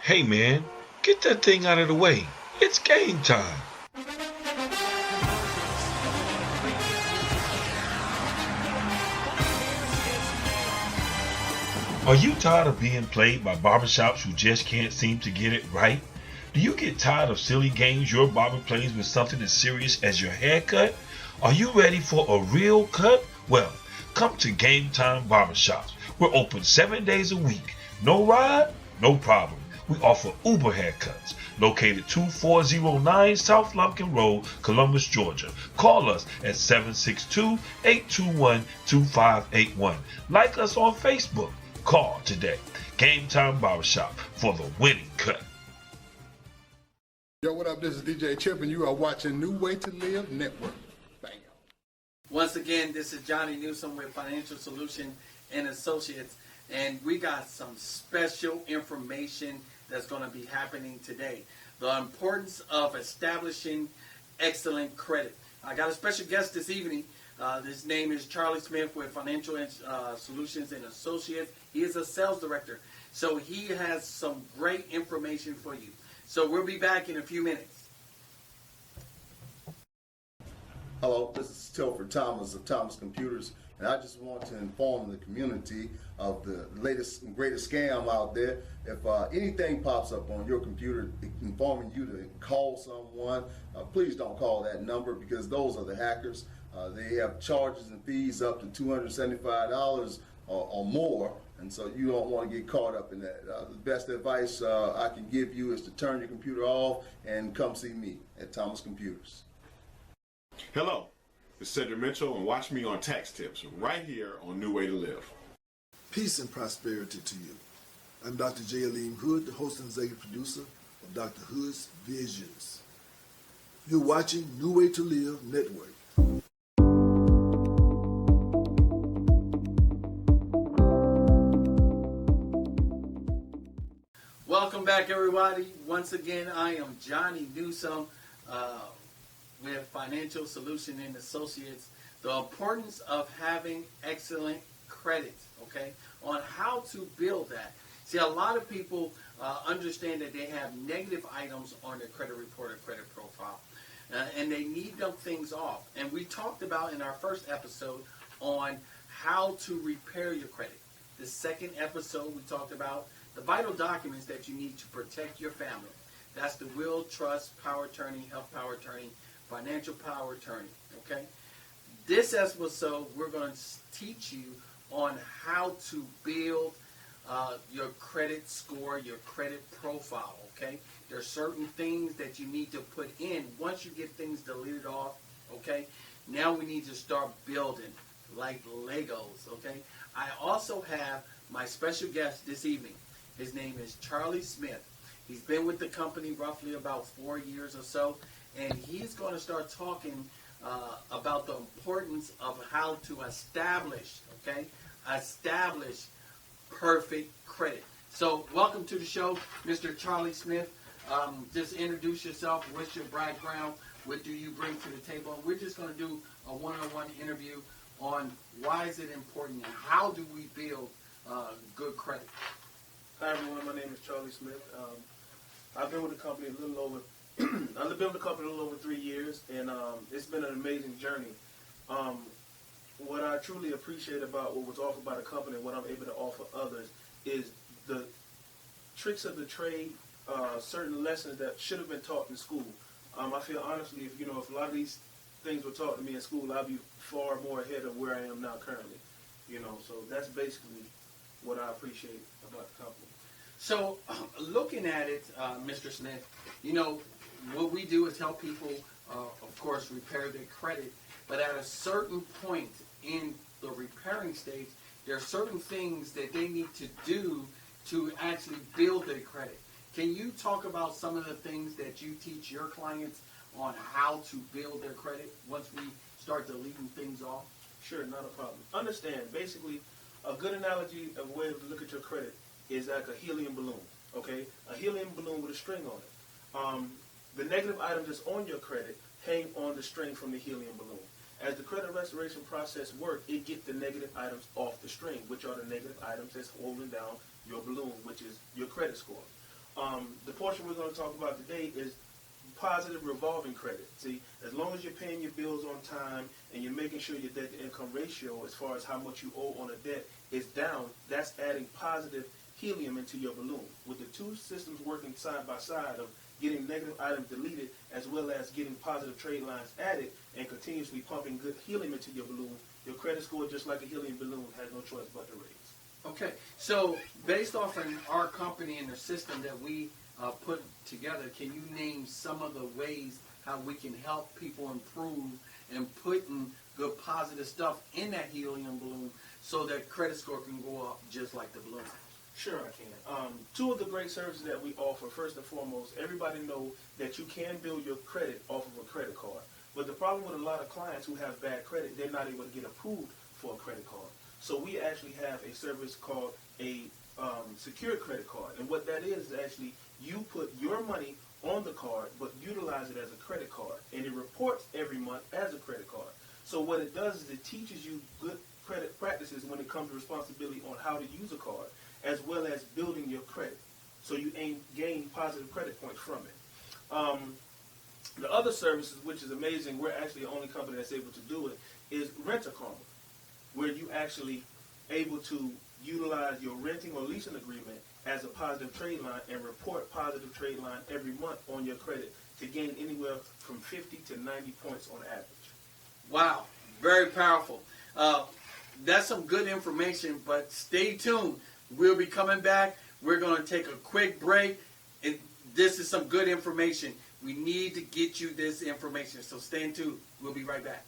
Hey man, get that thing out of the way. It's game time. Are you tired of being played by barbershops who just can't seem to get it right? Do you get tired of silly games your barber plays with something as serious as your haircut? Are you ready for a real cut? Well, come to Game Time Barbershops. We're open 7 days a week. No ride? No problem. We offer Uber haircuts. Located 2409 South Lumpkin Road, Columbus, Georgia. Call us at 762-821-2581. Like us on Facebook. Call today. Game Time Barbershop for the winning cut. Yo, what up? This is DJ Chip, and you are watching New Way to Live Network. Bam. Once again, this is Johnnie Newsome with Financial Solution and Associates, and we got some special information that's going to be happening today. The importance of establishing excellent credit. I got a special guest this evening. His name is Charlie Smith with Financial Solutions and Associates. He is a sales director, so he has some great information for you. So we'll be back in a few minutes. Hello, this is Tilford Thomas of Thomas Computers, and I just want to inform the community of the latest and greatest scam out there. If anything pops up on your computer informing you to call someone, please don't call that number, because those are the hackers. They have charges and fees up to $275 or more, and so you don't want to get caught up in that. The best advice I can give you is to turn your computer off and come see me at Thomas Computers. Hello, it's Cedric Mitchell, and watch me on Tax Tips right here on New Way to Live. Peace and prosperity to you. I'm Dr. J. Aleem Hood, the host and executive producer of Dr. Hood's Visions. You're watching New Way to Live Network. Welcome back, everybody. Once again, I am Johnnie Newsome with Financial Solution and Associates. The importance of having excellent credit, okay, on how to build that. See, a lot of people understand that they have negative items on their credit report or credit profile, and they need them things off. And we talked about in our first episode on how to repair your credit. The second episode, we talked about the vital documents that you need to protect your family. That's the will, trust, power of attorney, health power of attorney, financial power of attorney, okay? This episode, we're going to teach you on how to build your credit score, your credit profile, okay? There are certain things that you need to put in. Once you get things deleted off, okay, now we need to start building like Legos, okay? I also have my special guest this evening. His name is Charlie Smith. He's been with the company roughly about 4 years or so, and he's going to start talking about the importance of how to establish perfect credit. So welcome to the show, Mr. Charlie Smith. Just introduce yourself. What's your background? What do you bring to the table? We're just going to do a one-on-one interview on why is it important and how do we build good credit. Hi everyone, my name is Charlie Smith. I've been with the company a little over 3 years, and it's been an amazing journey. What I truly appreciate about what was offered by the company and what I'm able to offer others is the tricks of the trade, certain lessons that should have been taught in school. I feel honestly, if a lot of these things were taught to me in school, I'd be far more ahead of where I am now currently. So that's basically what I appreciate about the company. So looking at it, Mr. Smith, what we do is help people, of course, repair their credit. But at a certain point in the repairing stage, there are certain things that they need to do to actually build their credit. Can you talk about some of the things that you teach your clients on how to build their credit once we start deleting things off? Sure, not a problem. Understand, basically, a good analogy of a way to look at your credit is like a helium balloon, okay? A helium balloon with a string on it. The negative items that's on your credit hang on the string from the helium balloon. As the credit restoration process works, it gets the negative items off the string, which are the negative items that's holding down your balloon, which is your credit score. The portion we're going to talk about today is positive revolving credit. See, as long as you're paying your bills on time and you're making sure your debt-to-income ratio, as far as how much you owe on a debt, is down, that's adding positive helium into your balloon. With the two systems working side by side of getting negative items deleted as well as getting positive trade lines added and continuously pumping good helium into your balloon, your credit score, just like a helium balloon, has no choice but to raise. Okay, so based off of our company and the system that we put together, can you name some of the ways how we can help people improve and putting good positive stuff in that helium balloon so that credit score can go up just like the balloon? Sure, I can. Two of the great services that we offer, first and foremost, everybody know that you can build your credit off of a credit card. But the problem with a lot of clients who have bad credit, they're not able to get approved for a credit card. So we actually have a service called a secured credit card. And what that is actually you put your money on the card but utilize it as a credit card. And it reports every month as a credit card. So what it does is it teaches you good credit practices when it comes to responsibility on how to use a card, as well as building your credit. So you gain positive credit points from it. The other services, which is amazing, we're actually the only company that's able to do it, is Rent-A-Karma, where you actually able to utilize your renting or leasing agreement as a positive trade line and report positive trade line every month on your credit to gain anywhere from 50 to 90 points on average. Wow, very powerful. That's some good information, but stay tuned. We'll be coming back. We're going to take a quick break. And this is some good information. We need to get you this information, so stay tuned. We'll be right back.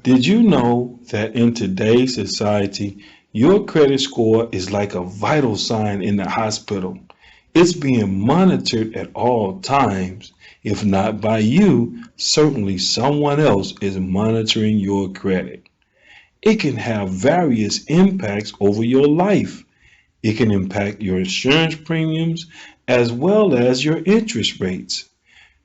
Did you know that in today's society, your credit score is like a vital sign in the hospital? It's being monitored at all times. If not by you, certainly someone else is monitoring your credit. It can have various impacts over your life. It can impact your insurance premiums as well as your interest rates.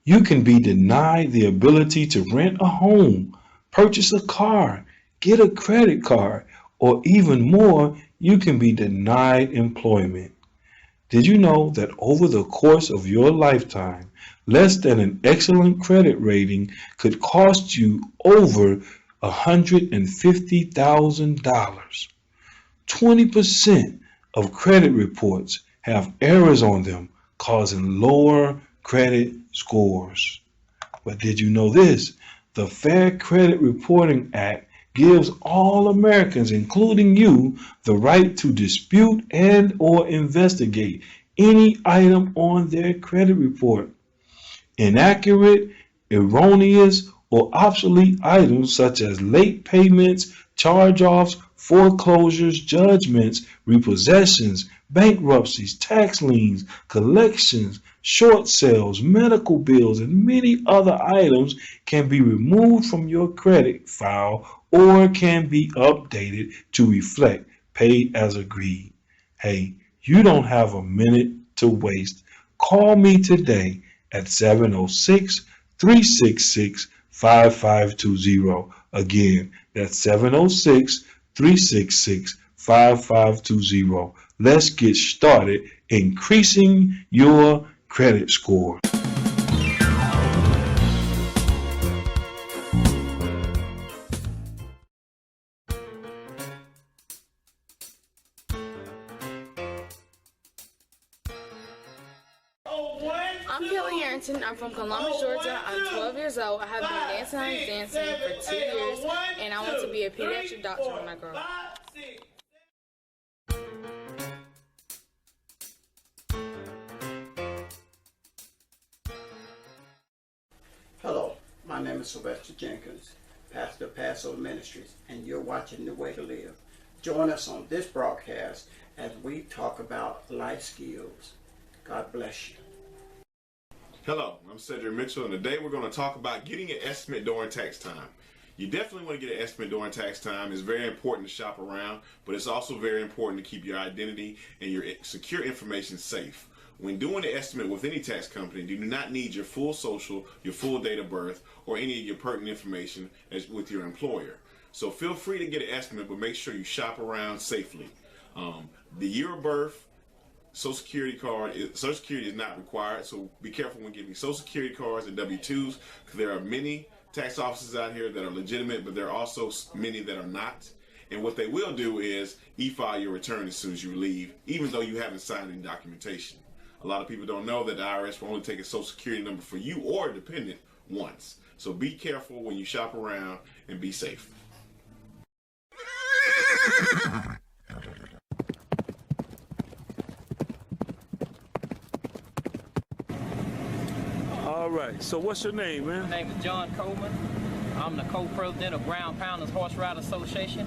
You can be denied the ability to rent a home, purchase a car, get a credit card, or even more, you can be denied employment. Did you know that over the course of your lifetime, less than an excellent credit rating could cost you over $150,000? 20% of credit reports have errors on them, causing lower credit scores. But did you know this? The Fair Credit Reporting Act gives all Americans, including you, the right to dispute and or investigate any item on their credit report. Inaccurate, erroneous, or obsolete items such as late payments, charge-offs, foreclosures, judgments, repossessions, bankruptcies, tax liens, collections, short sales, medical bills, and many other items can be removed from your credit file or can be updated to reflect pay as agreed. Hey, you don't have a minute to waste. Call me today at 706-366-5520. Again, that's 706-366-5520. Let's get started increasing your credit score. I'm Kelly Harrington. I'm from Columbus, Georgia. I'm 12 years old. I have been dancing for 2 years, and I want to be a pediatric doctor when I grow up. Hello, my name is Sylvester Jenkins, pastor of Passover Ministries, and you're watching New Way to Live. Join us on this broadcast as we talk about life skills. God bless you. Hello, I'm Cedric Mitchell, and today we're going to talk about getting an estimate during tax time. You definitely want to get an estimate during tax time. It's very important to shop around, but it's also very important to keep your identity and your secure information safe. When doing an estimate with any tax company, you do not need your full social, your full date of birth, or any of your pertinent information as with your employer. So feel free to get an estimate, but make sure you shop around safely. The year of birth, Social Security is not required, so be careful when getting Social Security cards and W-2s, because there are many tax offices out here that are legitimate, but there are also many that are not. And what they will do is e-file your return as soon as you leave, even though you haven't signed any documentation. A lot of people don't know that the IRS will only take a Social Security number for you or a dependent once. So be careful when you shop around and be safe. All right, so what's your name, man? My name is John Coleman. I'm the co-president of Ground Pounders Horse Rider Association.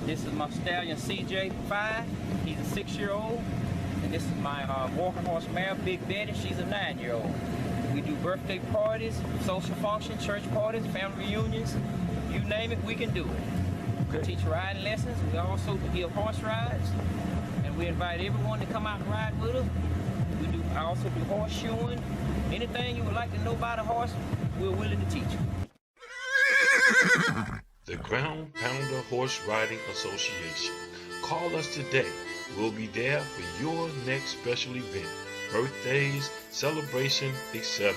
This is my stallion CJ5. He's a 6-year-old. And this is my walking horse mare, Big Betty. She's a 9-year-old. We do birthday parties, social functions, church parties, family reunions. You name it, we can do it. We teach riding lessons. We also give horse rides. And we invite everyone to come out and ride with us. I also do horseshoeing. Anything you would like to know about a horse, we're willing to teach you. The Ground Pounder Horse Riding Association. Call us today. We'll be there for your next special event, birthdays, celebration, etc.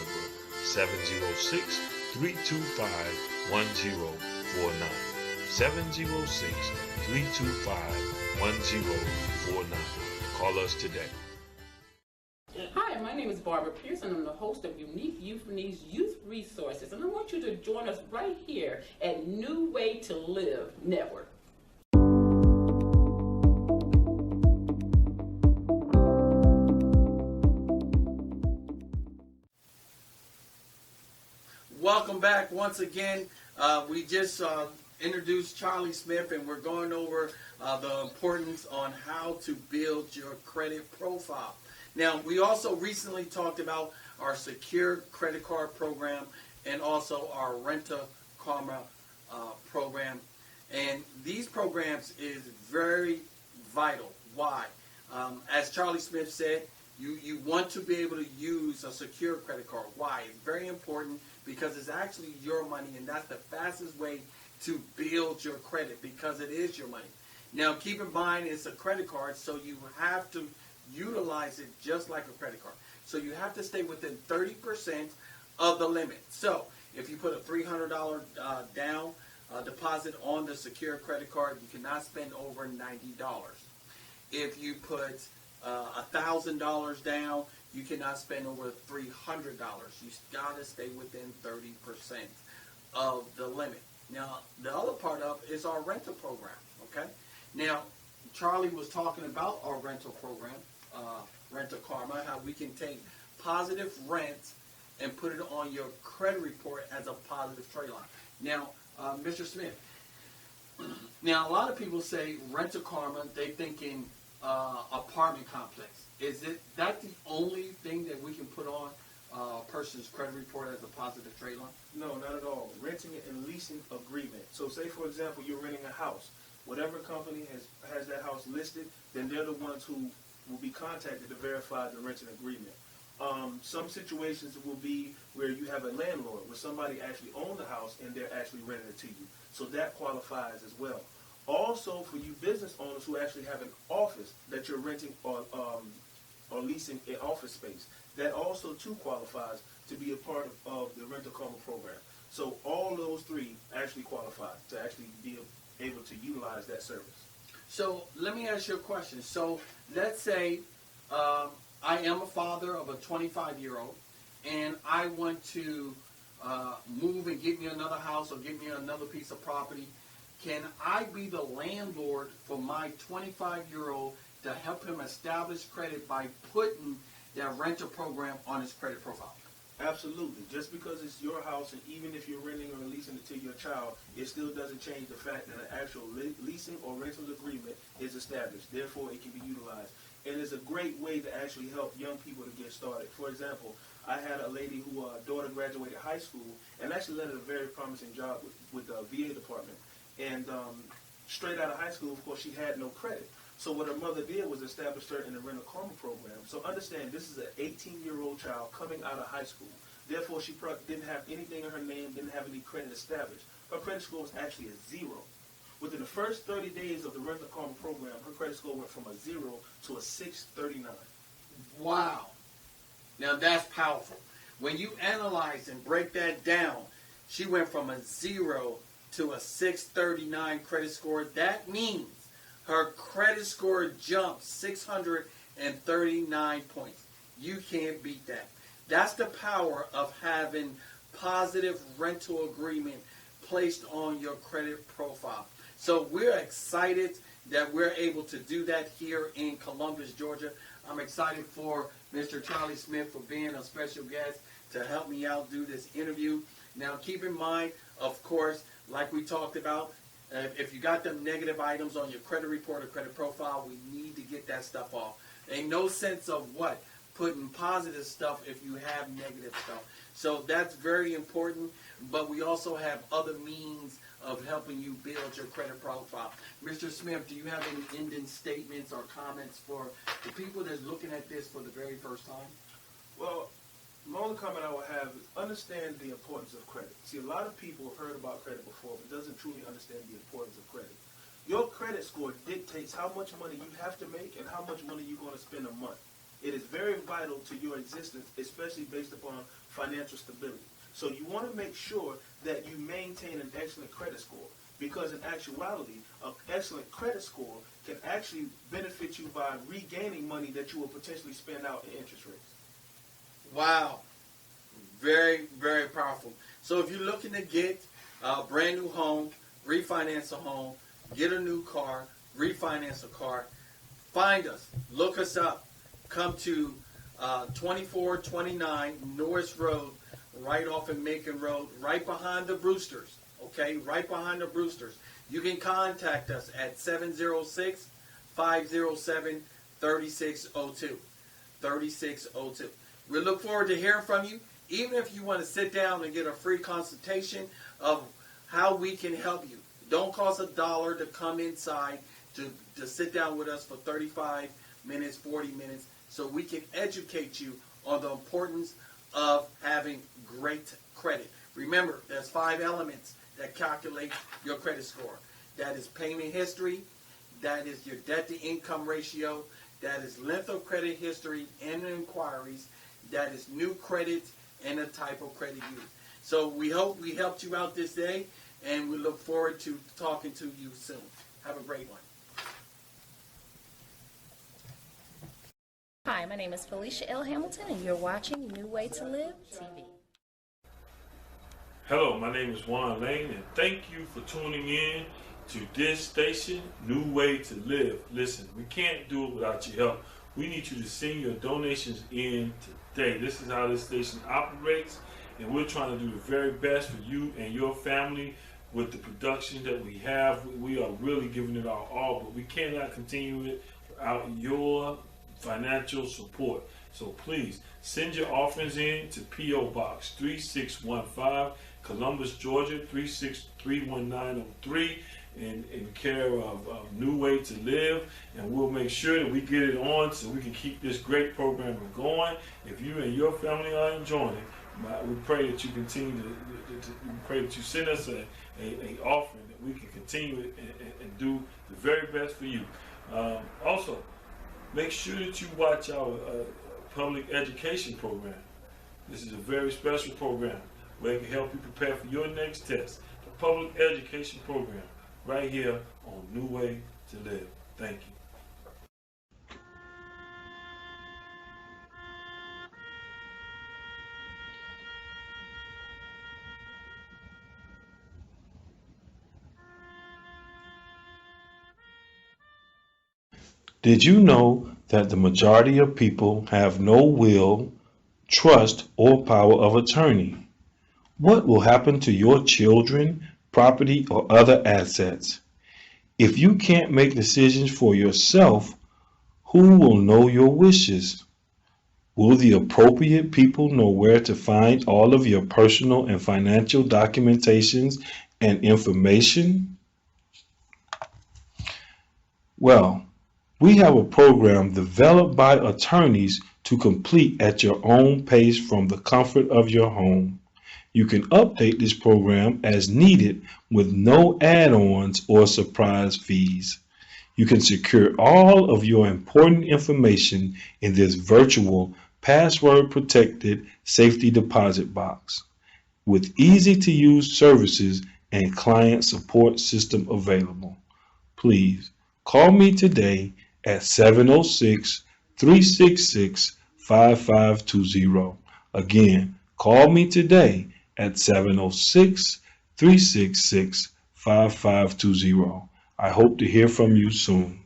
706-325-1049. 706-325-1049. Call us today. Hi, my name is Barbara Pierce, and I'm the host of Unique Youth Needs Youth Resources, and I want you to join us right here at New Way to Live Network. Welcome back once again. We just introduced Charlie Smith, and we're going over the importance on how to build your credit profile. Now, we also recently talked about our secure credit card program and also our Rent-A-Karma program. And these programs is very vital. Why? As Charlie Smith said, you want to be able to use a secure credit card. Why? It's very important because it's actually your money, and that's the fastest way to build your credit because it is your money. Now, keep in mind it's a credit card, so you have to utilize it just like a credit card. So you have to stay within 30% of the limit. So if you put a $300 down deposit on the secure credit card, you cannot spend over $90. If you put $1,000 down, you cannot spend over $300. You got to stay within 30% of the limit. Now, the other part of it is our rental program, okay? Now, Charlie was talking about our rental program, Rent-A-Karma, how we can take positive rent and put it on your credit report as a positive trade line. Now, Mr. Smith, now a lot of people say Rent-A-Karma, they thinking apartment complex. Is that the only thing that we can put on a person's credit report as a positive trade line? No, not at all. Renting and leasing agreement. So say, for example, you're renting a house. Whatever company has that house listed, then they're the ones who will be contacted to verify the renting agreement. Some situations will be where you have a landlord, where somebody actually owns the house and they're actually renting it to you. So that qualifies as well. Also, for you business owners who actually have an office that you're renting or leasing an office space, that also too qualifies to be a part of the Rent-A-Karma program. So all those three actually qualify to actually be able to utilize that service. So let me ask you a question. So let's say I am a father of a 25-year-old, and I want to move and get me another house or get me another piece of property. Can I be the landlord for my 25-year-old to help him establish credit by putting that rental program on his credit profile? Absolutely. Just because it's your house, and even if you're renting or leasing it to your child, it still doesn't change the fact that an actual leasing or rental agreement is established. Therefore, it can be utilized. And it's a great way to actually help young people to get started. For example, I had a lady who daughter graduated high school and actually landed a very promising job with the VA department. And straight out of high school, of course, she had no credit. So what her mother did was establish her in the Rent-A-Karma program. So understand, this is an 18-year-old child coming out of high school. Therefore, she didn't have anything in her name, didn't have any credit established. Her credit score was actually a 0. Within the first 30 days of the Rent-A-Karma program, her credit score went from a 0 to a 639. Wow. Now that's powerful. When you analyze and break that down, she went from a 0 to a 639 credit score. That means her credit score jumped 639 points. You can't beat that. That's the power of having positive rental agreement placed on your credit profile. So we're excited that we're able to do that here in Columbus, Georgia. I'm excited for Mr. Charlie Smith for being a special guest to help me out do this interview. Now keep in mind, of course, like we talked about, if you got them negative items on your credit report or credit profile, we need to get that stuff off. Ain't no sense of what? Putting positive stuff if you have negative stuff. So that's very important, but we also have other means of helping you build your credit profile. Mr. Smith, do you have any ending statements or comments for the people that's looking at this for the very first time? Well, my only comment I would have is understand the importance of credit. See, a lot of people have heard about credit before, but doesn't truly understand the importance of credit. Your credit score dictates how much money you have to make and how much money you're going to spend a month. It is very vital to your existence, especially based upon financial stability. So you want to make sure that you maintain an excellent credit score, because in actuality, an excellent credit score can actually benefit you by regaining money that you will potentially spend out in interest rates. Wow. Very, very powerful. So if you're looking to get a brand new home, refinance a home, get a new car, refinance a car, find us. Look us up. Come to 2429 Norris Road, right off of Macon Road, right behind the Brewsters. Okay, right behind the Brewsters. You can contact us at 706-507-3602. 3602. We look forward to hearing from you. Even if you want to sit down and get a free consultation of how we can help you. Don't cost $1 to come inside to sit down with us for 35 minutes, 40 minutes, so we can educate you on the importance of having great credit. Remember, there's 5 elements that calculate your credit score. That is payment history, that is your debt to income ratio, that is length of credit history and inquiries, that is new credit, and the type of credit used. So we hope we helped you out this day, and we look forward to talking to you soon. Have a great one. Hi, my name is Felicia L. Hamilton, and you're watching New Way to Live TV. Hello, my name is Juan Lane, and thank you for tuning in to this station, New Way to Live. Listen, we can't do it without your help. We need you to send your donations in today. This is how this station operates, and we're trying to do the very best for you and your family with the production that we have. We are really giving it our all, but we cannot continue it without your financial support. So please send your offerings in to P.O. Box 3615, Columbus, Georgia 3631903, in care of New Way to Live, and we'll make sure that we get it on so we can keep this great program going. If you and your family are enjoying it, we pray that you continue we pray that you send us a offering that we can continue it and do the very best for you. Also, make sure that you watch our public education program. This is a very special program where it can help you prepare for your next test. The public education program, right here on New Way to Live. Thank you. Did you know that the majority of people have no will, trust, or power of attorney? What will happen to your children, property, or other assets? If you can't make decisions for yourself, who will know your wishes? Will the appropriate people know where to find all of your personal and financial documentations and information? Well, we have a program developed by attorneys to complete at your own pace from the comfort of your home. You can update this program as needed with no add-ons or surprise fees. You can secure all of your important information in this virtual password protected safety deposit box with easy to use services and client support system available. Please call me today at 706-366-5520. Again, call me today at 706-366-5520. I hope to hear from you soon.